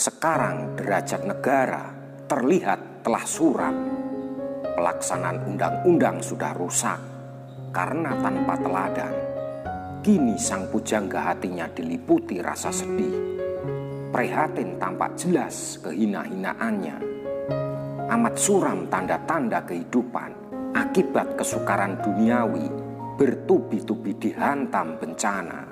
Sekarang derajat negara terlihat telah suram. Pelaksanaan undang-undang sudah rusak karena tanpa teladan. Kini sang pujangga hatinya diliputi rasa sedih. Prihatin tampak jelas kehina-hinaannya. Amat suram tanda-tanda kehidupan akibat kesukaran duniawi bertubi-tubi dihantam bencana.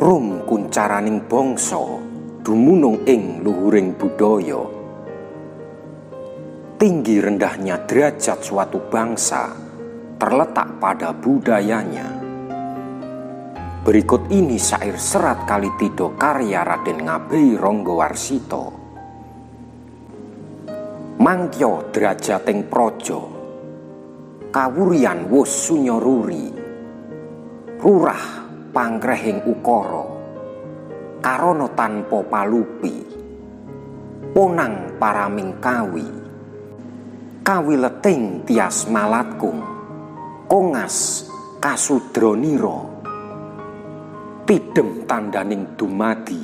Rum kuncaraning bangsa dumunung ing luhuring budaya. Tinggi rendahnya derajat suatu bangsa terletak pada budayanya. Berikut ini syair serat Kalitido karya Raden Ngabei Ranggawarsita. Mangkya derajating praja, kawurian wus sunyaruri, rurah panggrehing ukara, karana tanpa palupi, ponang paraming kawi, kawileting tias malatkung, kongas kasudranira, tidem tandaning dumadi,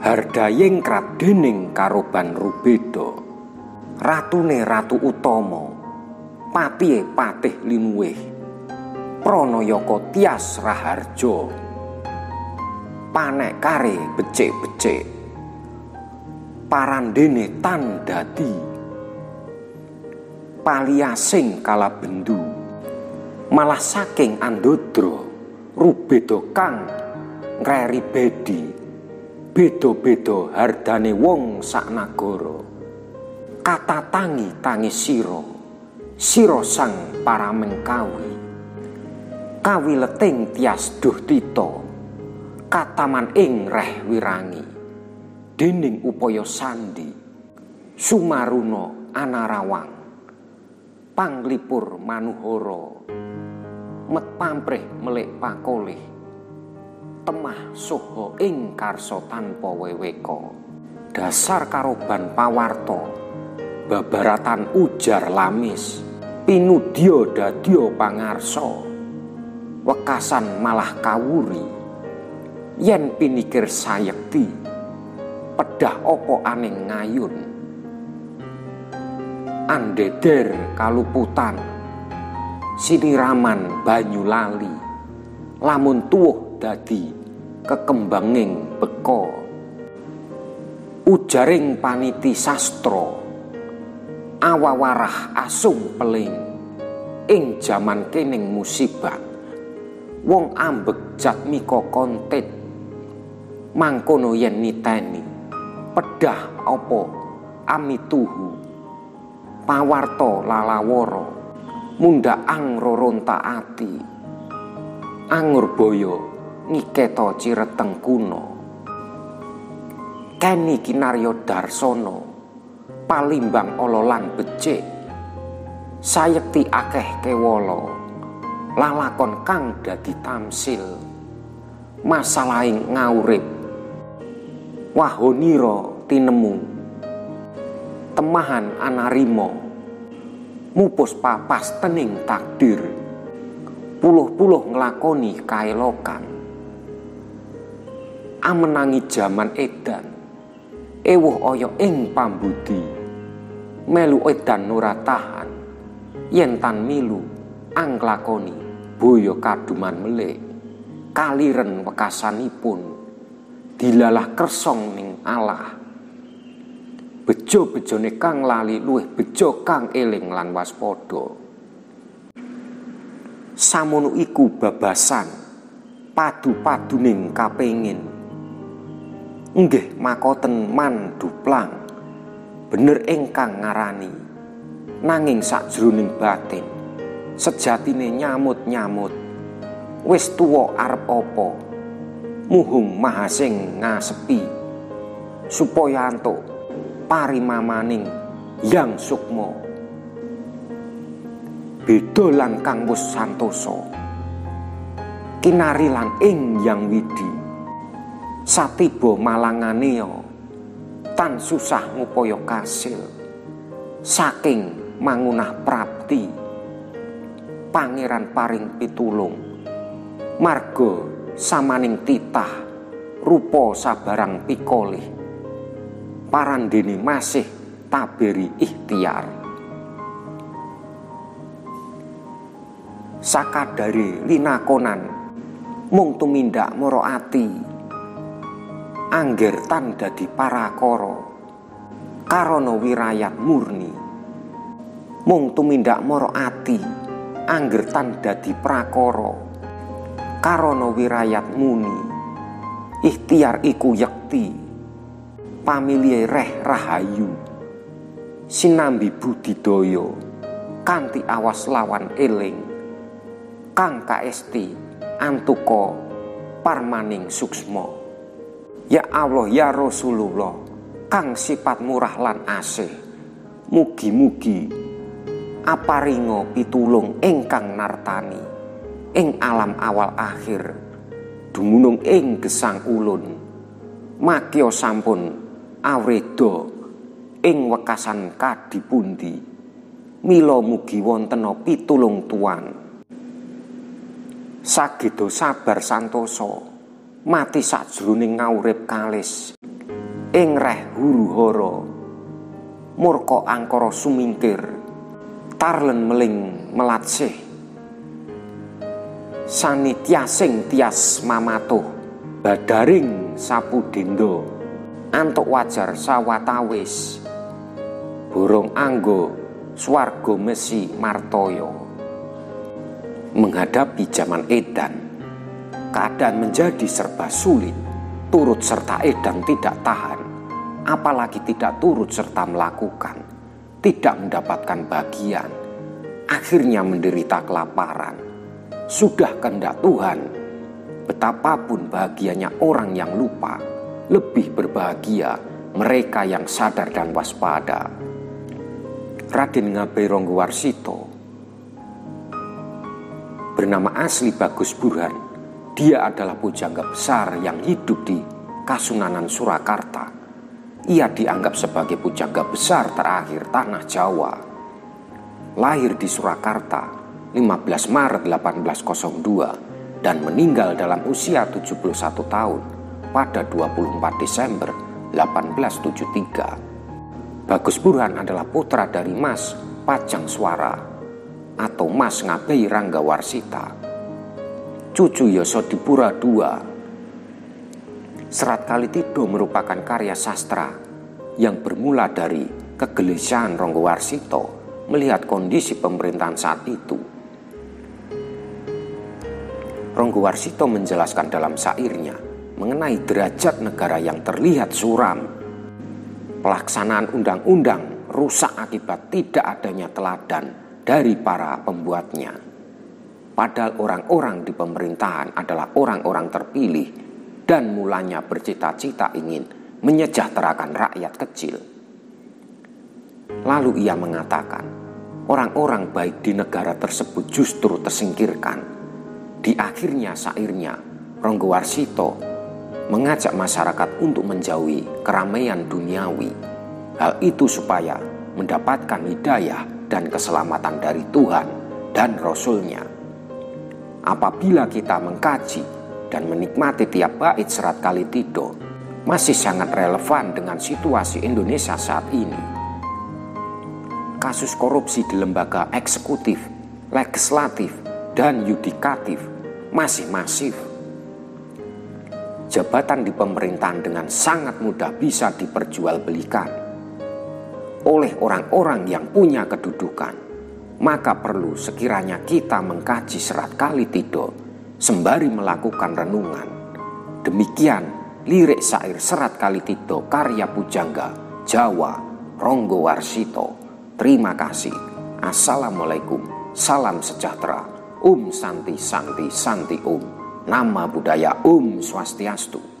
hardayeng kradening karoban rubeda, ratune ratu utama, patihe patih linuwih, pranayaka tias raharja, panek kare becik-becik, parandene tan dadi, paliasing kalabendu, malah saking andodra rubeda kang ngreri bedi, beda-beda hardane wong sak nagara, kata tangi sira, sira sang parameng kawi, kawileting tias duh tita, kataman ing reh wirangi, dening upaya sandi, sumaruna anarawang, panglipur manuhara, met pamprih melik pakolih, temah soha ing karsa tanpa weweka, dasar karoban pawarta, babaratan ujar lamis, pinudya dadya pangarsa, wekasan malah kawuri, yen pinikir sayekti, pedah opo aning ngayun, andeder kaluputan, siniraman banyu lali, lamun tuwuh dadi kekembanging beka, ujaring paniti sastra, awawarah asung peling, ing jaman kening musibah, wong ambek jatmika kontit, mangkono yen niteni, pedah apa amituhu, pawarta lalawara, mundhakang roronta ati, angurbaya ngiketa cireteng kuna, keni kinarya darsana, palimbang ala lan becik, sayekti akeh kewala, lalakon kang dadi tamsil, masalahing ngaurip, wahonira tinemu, temahan anarima, mupus papas tening takdir, puluh-puluh nglakoni kaelokan, amenangi jaman edan, ewuh aya ing pambudi, melu edan ora tahan, yen tan milu anglakoni boyo kaduman melik, kaliren wekasanipun, dilalah kersong ning Allah, bejo-bejone kang lali luwih bejo kang eling lan waspada. Samono iku babasan padu-paduning kapengin, nggih makoten man duplang, bener ingkang ngarani, nanging sakjroning batin sejatine nyamut-nyamut, wis tuwa arep apa, muhung mahasing ngasepi, supaya antuk parimamaning yang sukma. Beda lan kang wis santosa, kinari lan ing yang widi, satiba malangane tan susah ngupaya kasil, saking mangunah prapti, pangeran paring pitulung, marga samaning titah, rupa sabarang pikolih, parandene masih taberi ikhtiar. Sakadare linakonan mung tumindak mara ati, angger tan dadi parakara karana wirayat murni. Mung tumindak mara ati, angger tan dadi prakara karana wirayat muni. Ikhtiar iku yekti, pamilih reh rahayu, sinambi budidaya kanthi awas lawan eling, kang kaesti antuka parmaning suksma. Ya Allah ya Rasulullah kang sifat murah lan asih, mugi-mugi aparinga pitulung ingkang nartani ing alam awal akhir dumunung ing gesang ulun, makya sampun awreda ing wekasan kadipundi, mila mugi wontena pitulung tuan. Sageda sabar santosa mati sajroning ngaurip kalis ing reh huru-hara, murka angkara sumingkir tarlen meling melatsih, sanityasing tias mamatuh badaring sapudenda antuk wajar sawatawis, borong anggo swarga mesi martaya. Menghadapi zaman edan, keadaan menjadi serba sulit. Turut serta edan tidak tahan, apalagi tidak turut serta melakukan, tidak mendapatkan bagian, akhirnya menderita kelaparan. Sudah kehendak Tuhan, betapapun bahagianya orang yang lupa, lebih berbahagia mereka yang sadar dan waspada. Raden Ngabei Ronggowarsita bernama asli Bagus Burhan. Dia adalah pujangga besar yang hidup di Kasunanan Surakarta. Ia dianggap sebagai pujangga besar terakhir tanah Jawa. Lahir di Surakarta 15 Maret 1802 dan meninggal dalam usia 71 tahun pada 24 Desember 1873. Bagus Burhan adalah putra dari Mas Pajang Swara atau Mas Ngabei Ranggawarsita, cucu Yosodipura II. Serat Kalitido merupakan karya sastra yang bermula dari kegelisahan Ronggowarsita melihat kondisi pemerintahan saat itu. Ronggowarsita menjelaskan dalam syairnya mengenai derajat negara yang terlihat suram. Pelaksanaan undang-undang rusak akibat tidak adanya teladan dari para pembuatnya. Padahal orang-orang di pemerintahan adalah orang-orang terpilih dan mulanya bercita-cita ingin menyejahterakan rakyat kecil. Lalu ia mengatakan, orang-orang baik di negara tersebut justru tersingkirkan. Di akhirnya syairnya, Ronggowarsita mengajak masyarakat untuk menjauhi keramaian duniawi. Hal itu supaya mendapatkan hidayah dan keselamatan dari Tuhan dan Rasul-Nya. Apabila kita mengkaji dan menikmati tiap bait Serat Kalitido, masih sangat relevan dengan situasi Indonesia saat ini. Kasus korupsi di lembaga eksekutif, legislatif, dan yudikatif masih masif. Jabatan di pemerintahan dengan sangat mudah bisa diperjualbelikan oleh orang-orang yang punya kedudukan. Maka perlu sekiranya kita mengkaji Serat Kalitido sembari melakukan renungan. Demikian lirik syair Serat Kalitido karya pujangga Jawa Ronggowarsita. Terima kasih. Assalamualaikum. Salam sejahtera. Santi Santi Santi Nama budaya Swastiastu.